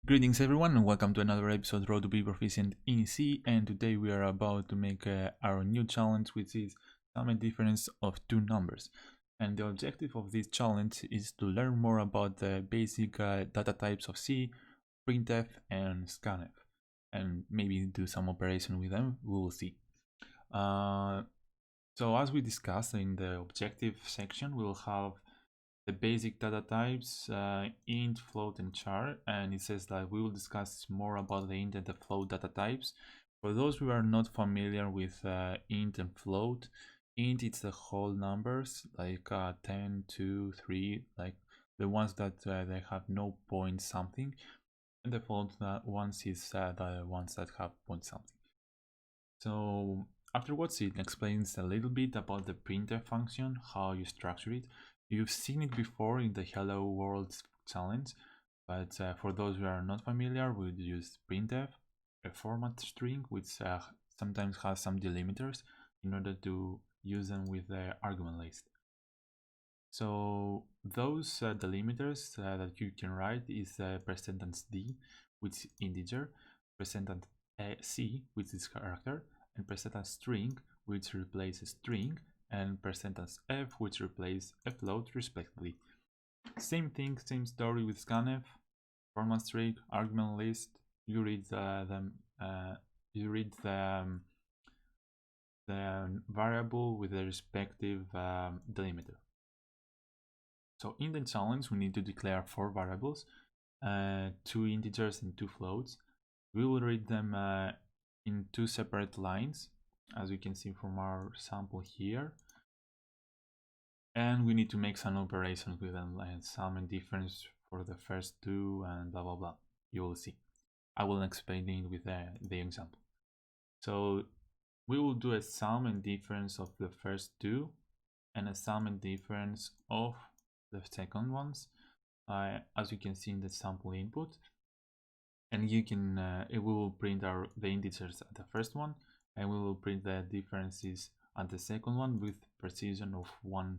Greetings everyone and welcome to another episode Road to be Proficient in C, and today we are about to make our new challenge, which is sum and difference of two numbers. And the objective of this challenge is to learn more about the basic data types of C, printf and scanf, and maybe do some operation with them. We will see. So as we discussed in the objective section, we'll have the basic data types, int, float, and char, and it says that we will discuss more about the int and the float data types. For those who are not familiar with int and float, int it's the whole numbers like 10, 2, 3, like the ones that they have no point something, and the float ones is the ones that have point something. So afterwards it explains a little bit about the printf function, how you structure it. You've seen it before in the Hello World challenge, but for those who are not familiar, we'll use printf, a format string, which sometimes has some delimiters in order to use them with the argument list. So those delimiters that you can write is percentage d, which is integer, percentage c, which is character, and percentage string, which replaces string, and percentage f, which replaces a float respectively. Same thing, same story with scanf, format string, argument list. You read the variable with the respective delimiter. So in the challenge, we need to declare 4 variables, 2 integers and 2 floats. We will read them in 2 separate lines, as you can see from our sample here. And we need to make some operations with them, like sum and difference for the first 2 and blah blah blah. You will see. I will explain it with the example. So we will do a sum and difference of the first 2 and a sum and difference of the second ones, as you can see in the sample input. And you can it will print the integers at the first one, and we will print the differences at the second one with precision of 1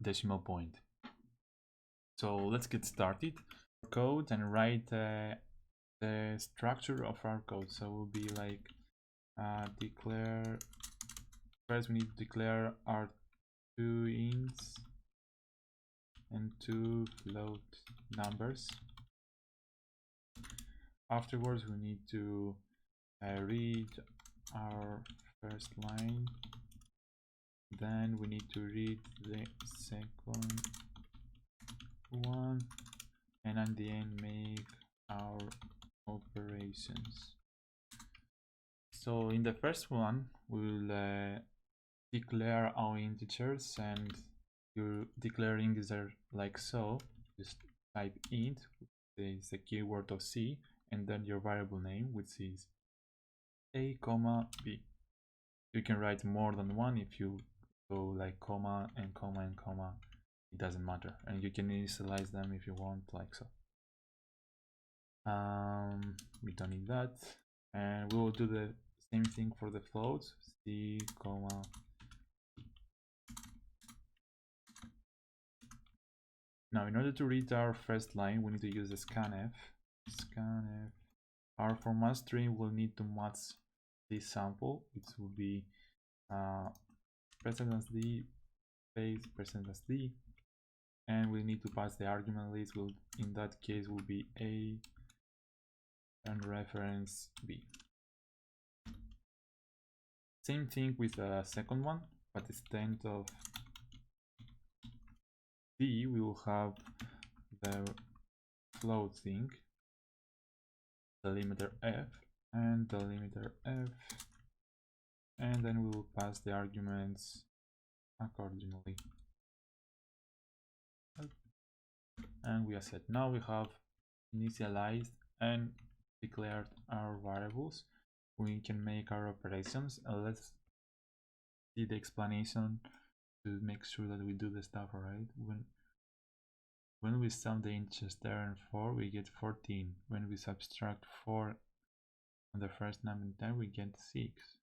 decimal point. So let's get started. Code and write the structure of our code. So it will be like declare. First, we need to declare our 2 ints and 2 float numbers. Afterwards, we need to read our first line. Then we need to read the second one, and at the end make our operations. So in the first one, we'll declare our integers, and you declare integer like so. Just type int, is the keyword of C, and then your variable name, which is a comma b. You can write more than one if you go like comma and comma and comma, it doesn't matter, and you can initialize them if you want, like so. We don't need that, and we will do the same thing for the floats, c comma. Now in order to read our first line, we need to use the scanf. Our format string will need to match this sample. It will be percentage d space percentage d, and we need to pass the argument list. Will in that case will be a and reference b. Same thing with the second one, but instead of d, we will have the float thing, delimiter f, and delimiter f, and then we will pass the arguments accordingly. And we are set. Now we have initialized and declared our variables. We can make our operations. Let's see the explanation to make sure that we do the stuff right. When we sum the integers 10 and 4, we get 14. When we subtract 4 on the first number and 10, we get 6.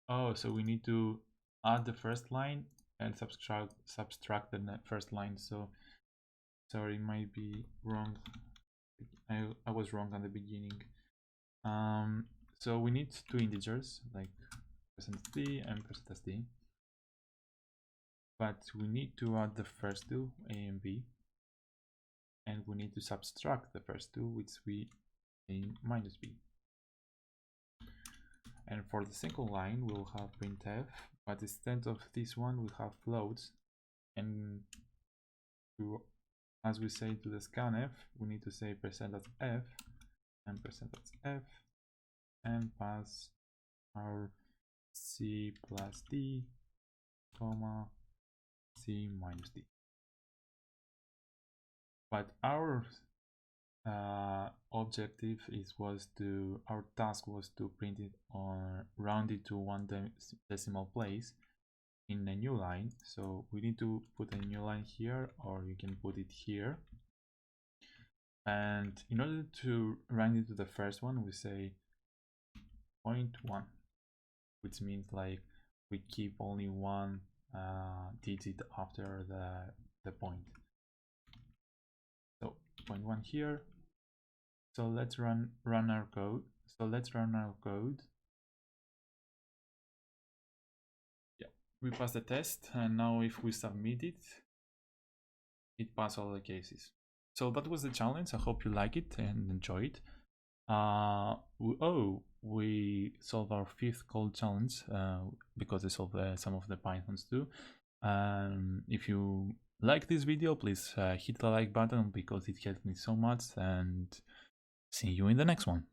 Oh, so we need to add the first line and subtract the first line. So sorry, it might be wrong I was wrong at the beginning. So we need two integers like %d and %d, but we need to add the first two, a and b, and we need to subtract the first two, which we in minus b. And for the second line, we'll have printf, but instead of this one, we'll have floats. And to, as we say to the scanf, we need to say %f and %f and pass our c plus d, comma, c minus d. But our objective our task was to print it or round it to one decimal place in a new line. So we need to put a new line here, or you can put it here. And in order to round it to the first one, we say 0.1, which means like we keep only one digit after the point. So 0.1 here. So let's run our code. Yeah, we passed the test, and now if we submit it, it passed all the cases. So that was the challenge. I hope you like it and enjoy it. We solved our fifth code challenge because I solved some of the Pythons too. If you like this video, please hit the like button because it helps me so much, and see you in the next one.